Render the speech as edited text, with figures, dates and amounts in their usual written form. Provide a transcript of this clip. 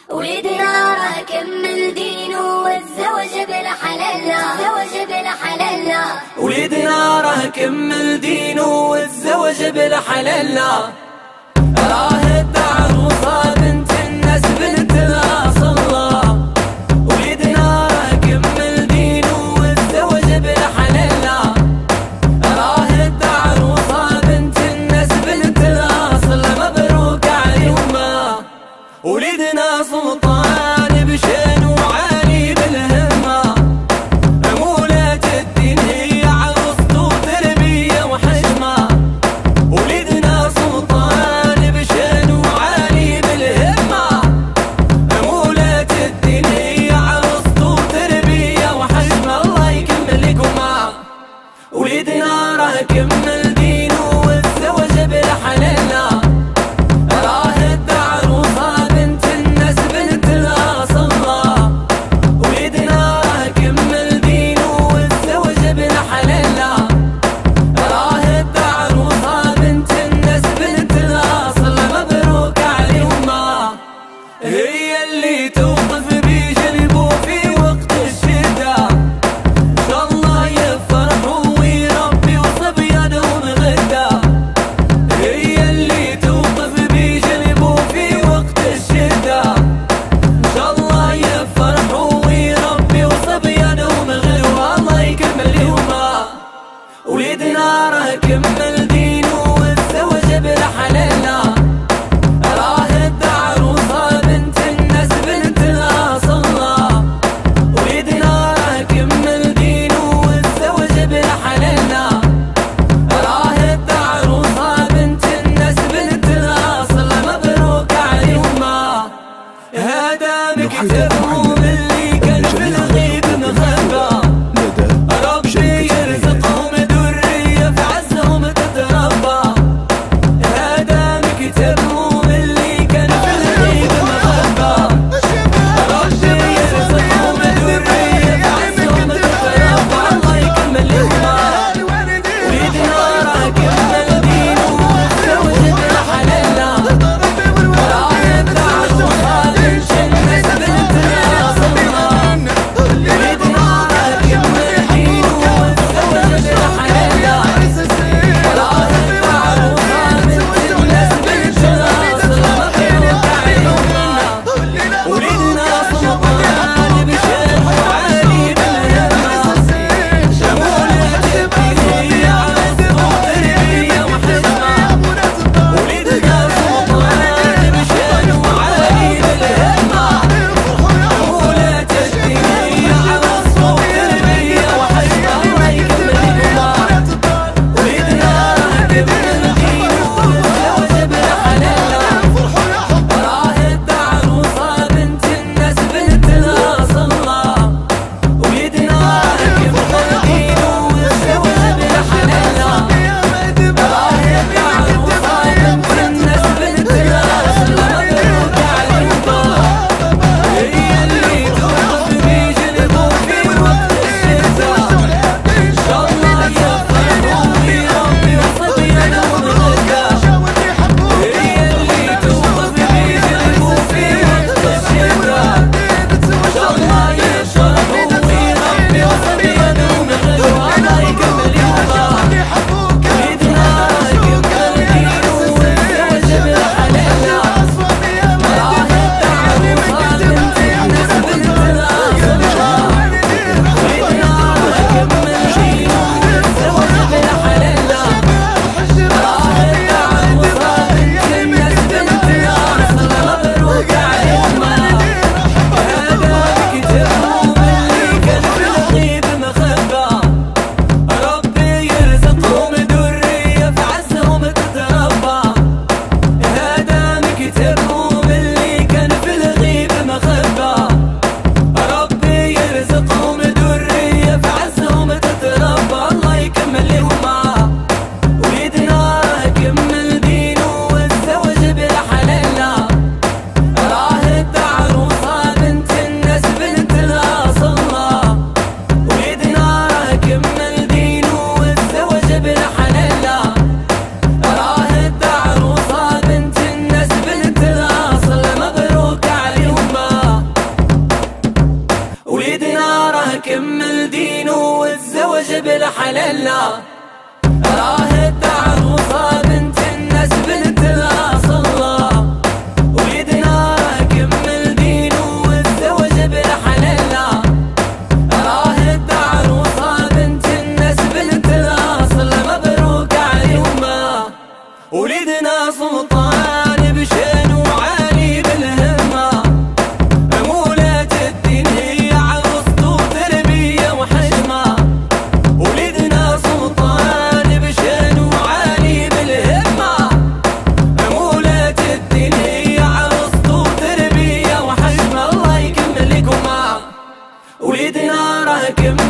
ولدنا راه كمل دينه والزواج بلا حلال، الزواج بلا حلال. ولدنا راه كمل دينه والزواج بلا حلال. راه العروسة بنت الناس بنت الاصل. ولدنا راه كمل دينه والزواج بلا حلال. راه العروسة بنت الناس بنت الاصل. مبروك عليهما. ولدنا سلطان بشان وعالي بالهمة. مولاة الدين هي عروسته تربية وحشمة. ولدنا سلطان بشان وعالي بالهمة. مولاة الدين هي عروسته تربية وحشمة. الله يكمل لكما. ولدنا راه كمل دينه والزواج بلا حلال. هي اللي توقف بجنبه في وقت الشدة. إن شاء الله يفرحوا ويربي وصبيانهم غدا. هي اللي توقف بجنبه في وقت الشدة. إن شاء الله يفرحوا ويربي وصبيانهم غدا. الله يكمل لهما. ولدنا راه كمل دينه والزواج بلا حلال. مكتبهم اللي كان في الغيب مخبى. ربي يرزقهم ذرية في عزهم تتربى. هذا مكتبهم اللي كان في الغيب مخبى. ربي يرزقهم ذرية في عزهم تتربى. الله يكمل لهما. ولدنا راه كمل دينه والزواج بلا حلال. راه العروسة بنت الناس بنت حللنا. راهد عروسة بنت الناس بنت الأصل، ولدنا كمل دينه والزوج بالحللنا. راهد عروسة بنت الناس بنت الأصل، مبروك عليهما. ولدنا سلطان بشان وعالي بالهمة، مولات الدين هي عروسته تربية وحشمة. ولدنا سلطان بشان وعالي بالهمة، مولات الدين هي عروسته تربية وحشمة. الله يكمل لكما. ولدنا راه كمل